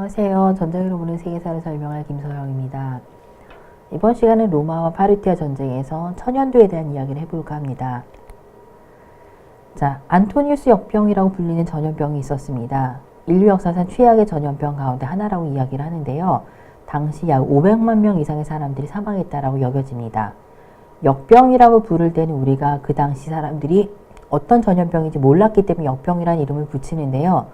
안녕하세요. 전쟁으로 보는 세계사를 설명할 김서영입니다. 이번 시간은 로마와 파르티아 전쟁에서 천연두에 대한 이야기를 해볼까 합니다. 자, 안토니우스 역병이라고 불리는 전염병이 있었습니다. 인류 역사상 최악의 전염병 가운데 하나라고 이야기를 하는데요. 당시 약 500만 명 이상의 사람들이 사망했다라고 여겨집니다. 역병이라고 부를 때는 우리가 그 당시 사람들이 어떤 전염병인지 몰랐기 때문에 역병이라는 이름을 붙이는데요.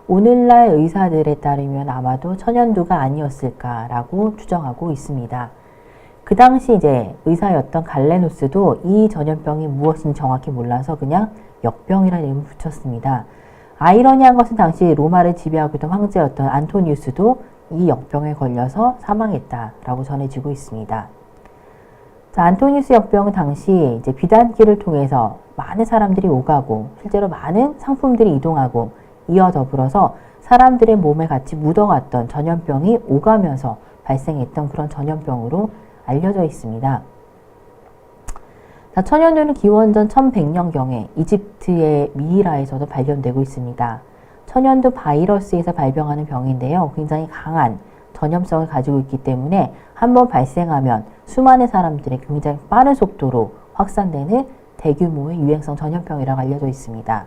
오늘날 의사들에 따르면 아마도 천연두가 아니었을까라고 추정하고 있습니다. 그 당시 이제 의사였던 갈레누스도 이 전염병이 무엇인지 정확히 몰라서 그냥 역병이라는 이름을 붙였습니다. 아이러니한 것은 당시 로마를 지배하고 있던 황제였던 안토니우스도 이 역병에 걸려서 사망했다라고 전해지고 있습니다. 자, 안토니우스 역병은 당시 이제 비단길을 통해서 많은 사람들이 오가고 실제로 많은 상품들이 이동하고 이와 더불어서 사람들의 몸에 같이 묻어갔던 전염병이 오가면서 발생했던 그런 전염병으로 알려져 있습니다. 자, 천연두는 기원전 1100년경에 이집트의 미이라에서도 발견되고 있습니다. 천연두 바이러스에서 발병하는 병인데요. 굉장히 강한 전염성을 가지고 있기 때문에 한번 발생하면 수많은 사람들에게 굉장히 빠른 속도로 확산되는 대규모의 유행성 전염병이라고 알려져 있습니다.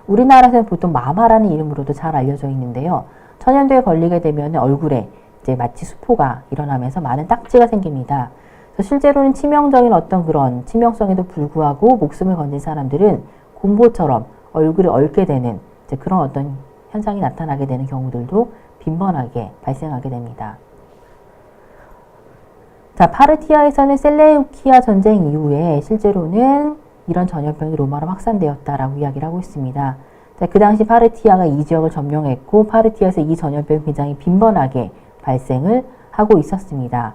우리나라에서는 보통 마마라는 이름으로도 잘 알려져 있는데요. 천연두에 걸리게 되면 얼굴에 이제 마치 수포가 일어나면서 많은 딱지가 생깁니다. 그래서 실제로는 치명적인 어떤 그런 치명성에도 불구하고 목숨을 건진 사람들은 곰보처럼 얼굴이 얽게 되는 이제 그런 어떤 현상이 나타나게 되는 경우들도 빈번하게 발생하게 됩니다. 자, 파르티아에서는 셀레우키아 전쟁 이후에 실제로는 이런 전염병이 로마로 확산되었다라고 이야기를 하고 있습니다. 자, 그 당시 파르티아가 이 지역을 점령했고 파르티아에서 이 전염병이 굉장히 빈번하게 발생을 하고 있었습니다.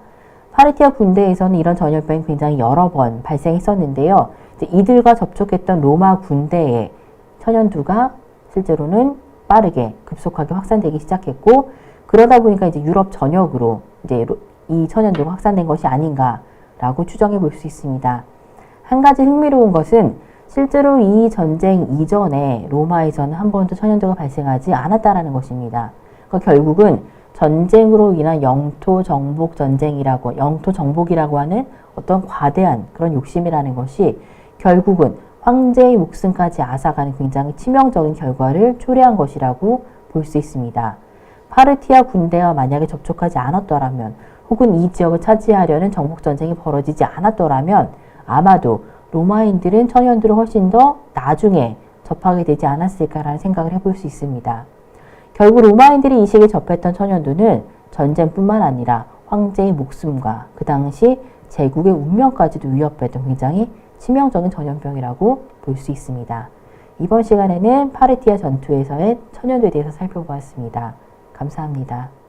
파르티아 군대에서는 이런 전염병이 굉장히 여러 번 발생했었는데요. 이제 이들과 접촉했던 로마 군대의 천연두가 실제로는 빠르게 급속하게 확산되기 시작했고 그러다 보니까 이제 유럽 전역으로 이제 이 천연두가 확산된 것이 아닌가라고 추정해 볼 수 있습니다. 한 가지 흥미로운 것은 실제로 이 전쟁 이전에 로마에서는 한 번도 천연두가 발생하지 않았다라는 것입니다. 그러니까 결국은 전쟁으로 인한 영토 정복이라고 하는 어떤 과대한 그런 욕심이라는 것이 결국은 황제의 목숨까지 앗아가는 굉장히 치명적인 결과를 초래한 것이라고 볼 수 있습니다. 파르티아 군대와 만약에 접촉하지 않았더라면 혹은 이 지역을 차지하려는 정복전쟁이 벌어지지 않았더라면 아마도 로마인들은 천연두를 훨씬 더 나중에 접하게 되지 않았을까라는 생각을 해볼 수 있습니다. 결국 로마인들이 이 시기에 접했던 천연두는 전쟁뿐만 아니라 황제의 목숨과 그 당시 제국의 운명까지도 위협했던 굉장히 치명적인 전염병이라고 볼 수 있습니다. 이번 시간에는 파르티아 전투에서의 천연두에 대해서 살펴보았습니다. 감사합니다.